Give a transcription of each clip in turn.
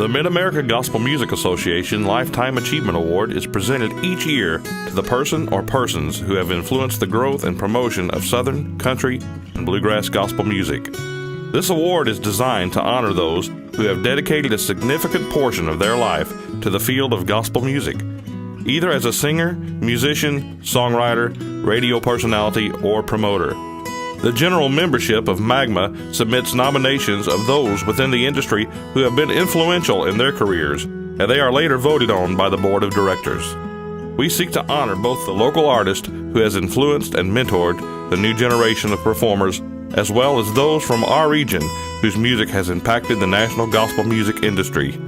The Mid-America Gospel Music Association Lifetime Achievement Award is presented each year to the person or persons who have influenced the growth and promotion of Southern, country, and bluegrass gospel music. This award is designed to honor those who have dedicated a significant portion of their life to the field of gospel music, either as a singer, musician, songwriter, radio personality, or promoter. The general membership of Magma submits nominations of those within the industry who have been influential in their careers, and they are later voted on by the board of directors. We seek to honor both the local artist who has influenced and mentored the new generation of performers, as well as those from our region whose music has impacted the national gospel music industry.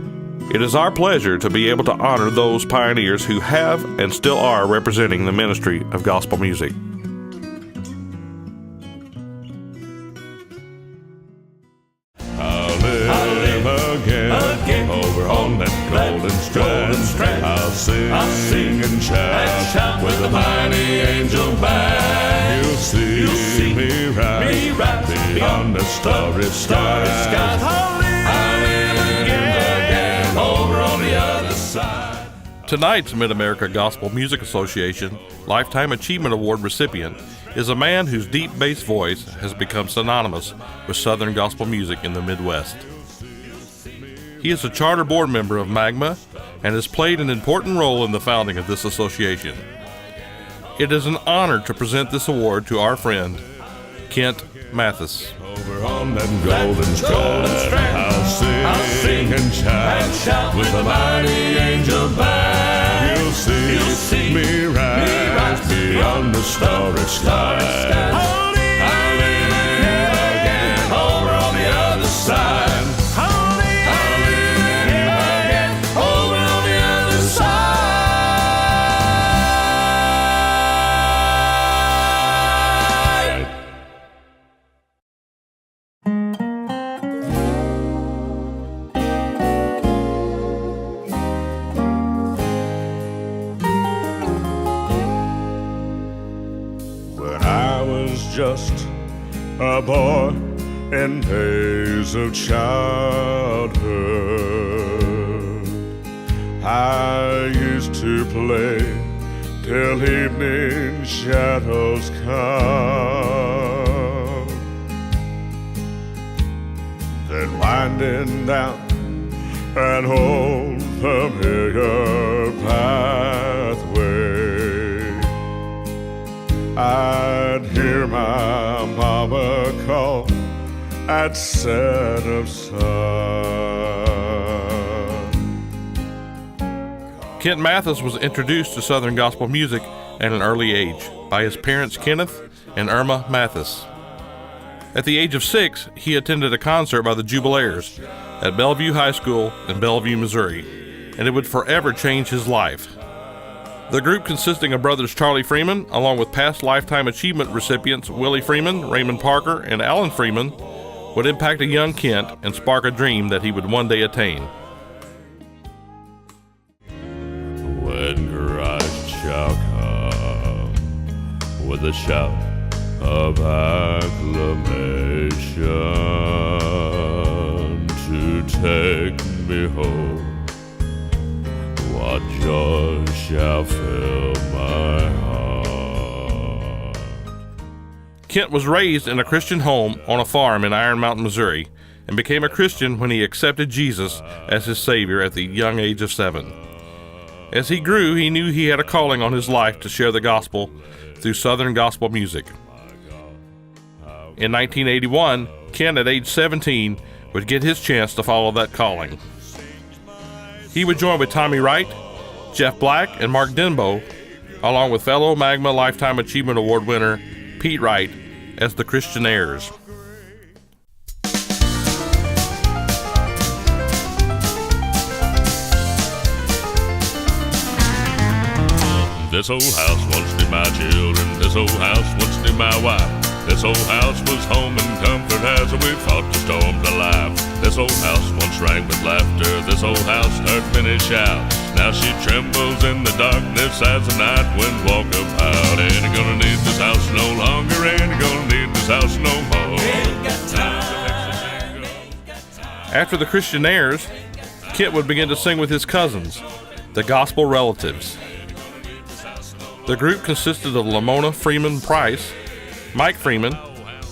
It is our pleasure to be able to honor those pioneers who have and still are representing the ministry of gospel music. Over on that golden strand, I'll sing and shout with a mighty angel band. You'll see me rise beyond the starry skies. I'll live again over on the other side. Tonight's Mid-America Gospel Music Association Lifetime Achievement Award recipient is a man whose deep bass voice has become synonymous with Southern gospel music in the Midwest. He is a charter board member of Magma and has played an important role in the founding of this association. It is an honor to present this award to our friend, Kent Mathis. Over on that golden strand, I'll sing and shout with a mighty angel band. You'll see me rise beyond the starry skies. I'll live again over on the other side. Just a boy in days of childhood, I used to play till evening shadows come, then winding down an old familiar pathway, I'd hear my mama call at set of sun. Kent Mathis was introduced to Southern gospel music at an early age by his parents Kenneth and Irma Mathis. At the age of 6, he attended a concert by the Jubilaires at Bellevue High School in Bellevue, Missouri, and it would forever change his life. The group, consisting of brothers Charlie Freeman, along with past Lifetime Achievement recipients Willie Freeman, Raymond Parker, and Alan Freeman, would impact a young Kent and spark a dream that he would one day attain. When Christ shall come with a shout of acclamation to take me home, what joy shall fill my heart. Kent was raised in a Christian home on a farm in Iron Mountain, Missouri, and became a Christian when he accepted Jesus as his Savior at the young age of 7. As he grew, he knew he had a calling on his life to share the gospel through Southern gospel music. In 1981, Kent, at age 17, would get his chance to follow that calling. He would join with Tommy Wright, Jeff Black, and Mark Denbo, along with fellow Magma Lifetime Achievement Award winner Pete Wright, as the Christianaires. This old house once knew my children, this old house once knew my wife. This old house was home and comfort as we fought the storms of life. This old house once rang with laughter, this old house heard many shouts. Now she trembles in the darkness as the night wind walk about. Ain't gonna need this house no longer, ain't gonna need this house no more. After the Christianaires, Kent would begin to sing with his cousins, the Gospel Relatives. The group consisted of Lamona Freeman Price, Mike Freeman,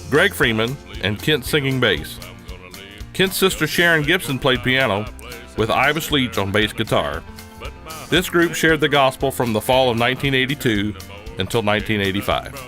Greg Freeman, and Kent singing bass. Kent's sister Sharon Gibson played piano, with Ivis Leach on bass guitar. This group shared the gospel from the fall of 1982 until 1985.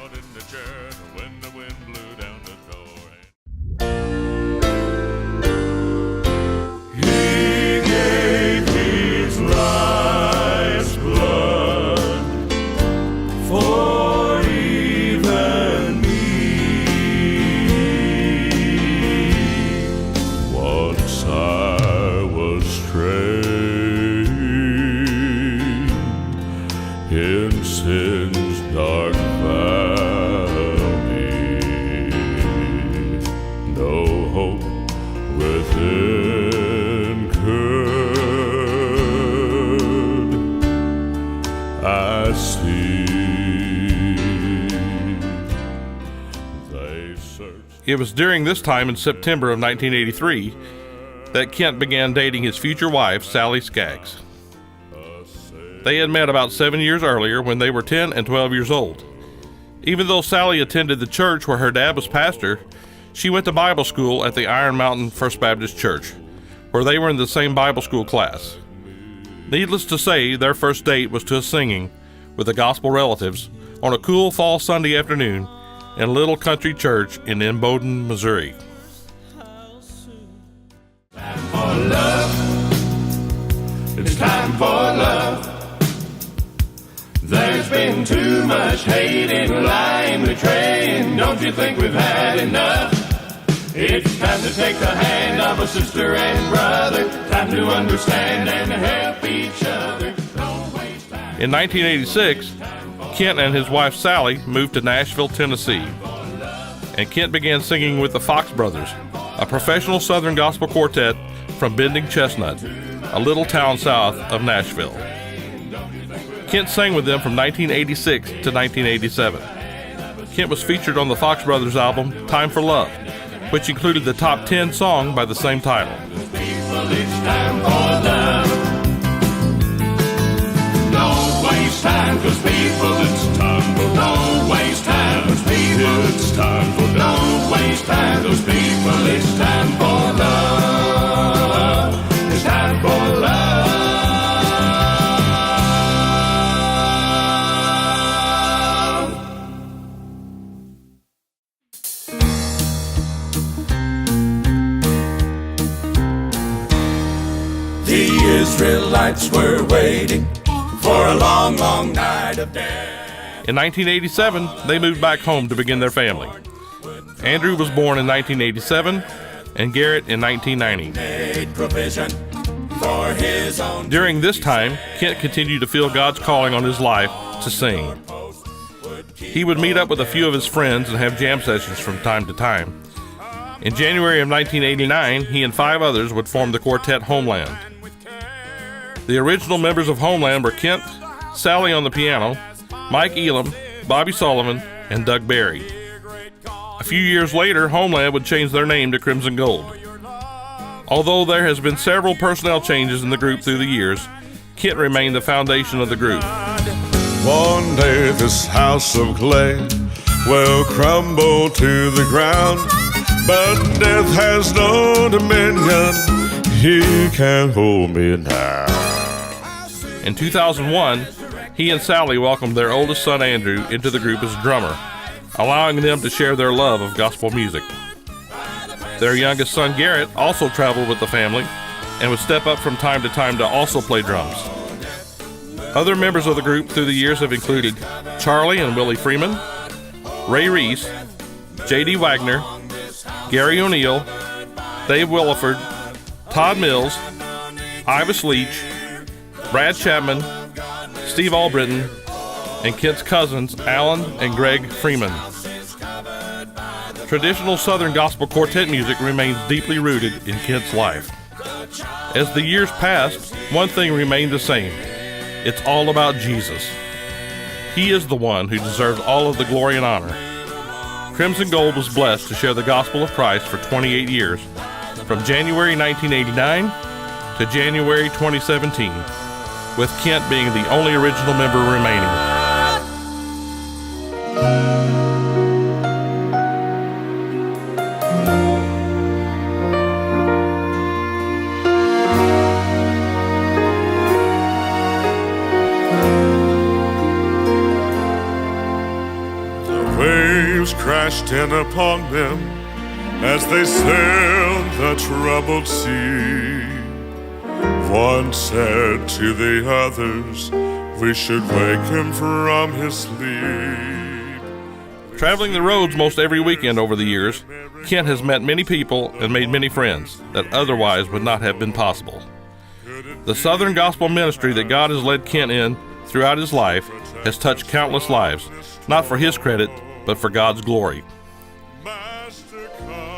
It was during this time in September of 1983 that Kent began dating his future wife, Sally Skaggs. They had met about 7 years earlier when they were 10 and 12 years old. Even though Sally attended the church where her dad was pastor, she went to Bible school at the Iron Mountain First Baptist Church, where they were in the same Bible school class. Needless to say, their first date was to a singing with the Gospel Relatives on a cool fall Sunday afternoon in a little country church in Imboden, Missouri. Time for love. It's time for love. There's been too much hating, lying, betraying. Don't you think we've had enough? It's time to take the hand of a sister and brother. Time to understand and help each other. Don't waste time. In 1986, Kent and his wife Sally moved to Nashville, Tennessee, and Kent began singing with the Fox Brothers, a professional Southern gospel quartet from Bending Chestnut, a little town south of Nashville. Kent sang with them from 1986 to 1987. Kent was featured on the Fox Brothers album Time for Love, which included the top 10 song by the same title. People, it's time for love. Don't waste time, 'cause people, it's time for don't waste time, 'cause people, it's time for don't waste time, 'cause people, it's time for love. It's time for love. The Israelites were waiting for a long, long night of death. In 1987, they moved back home to begin their family. Andrew was born in 1987 and Garrett in 1990. Made provision for his own. During this time, Kent continued to feel God's calling on his life to sing. He would meet up with a few of his friends and have jam sessions from time to time. In January of 1989, he and 5 others would form the quartet Homeland. The original members of Homeland were Kent, Sally on the piano, Mike Elam, Bobby Sullivan, and Doug Berry. A few years later, Homeland would change their name to Crimson Gold. Although there has been several personnel changes in the group through the years, Kent remained the foundation of the group. One day this house of clay will crumble to the ground, but death has no dominion. He can't hold me now. In 2001, he and Sally welcomed their oldest son Andrew into the group as drummer, allowing them to share their love of gospel music. Their youngest son Garrett also traveled with the family and would step up from time to time to also play drums. Other members of the group through the years have included Charlie and Willie Freeman, Ray Reese, J.D. Wagner, Gary O'Neill, Dave Williford, Todd Mills, Ivis Leach, Brad Chapman, Steve Albritton, and Kent's cousins Alan and Greg Freeman. Traditional Southern gospel quartet music remains deeply rooted in Kent's life. As the years passed, one thing remained the same. It's all about Jesus. He is the one who deserves all of the glory and honor. Crimson Gold was blessed to share the gospel of Christ for 28 years, from January 1989 to January 2017, with Kent being the only original member remaining. Waves crashed in upon them as they sailed the troubled sea. One said to the others, we should wake him from his sleep. Traveling the roads most every weekend over the years, Kent has met many people and made many friends that otherwise would not have been possible. The Southern gospel ministry that God has led Kent in throughout his life has touched countless lives, not for his credit, but for God's glory.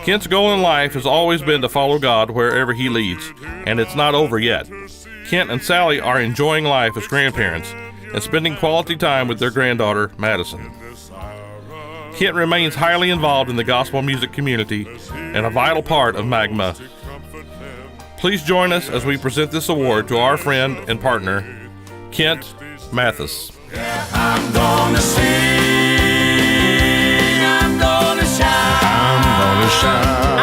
Kent's goal in life has always been to follow God wherever he leads, and it's not over yet. Kent and Sally are enjoying life as grandparents and spending quality time with their granddaughter, Madison. Kent remains highly involved in the gospel music community and a vital part of Magma. Please join us as we present this award to our friend and partner, Kent Mathis. I'm gonna sing, I'm gonna shout, I'm gonna shout.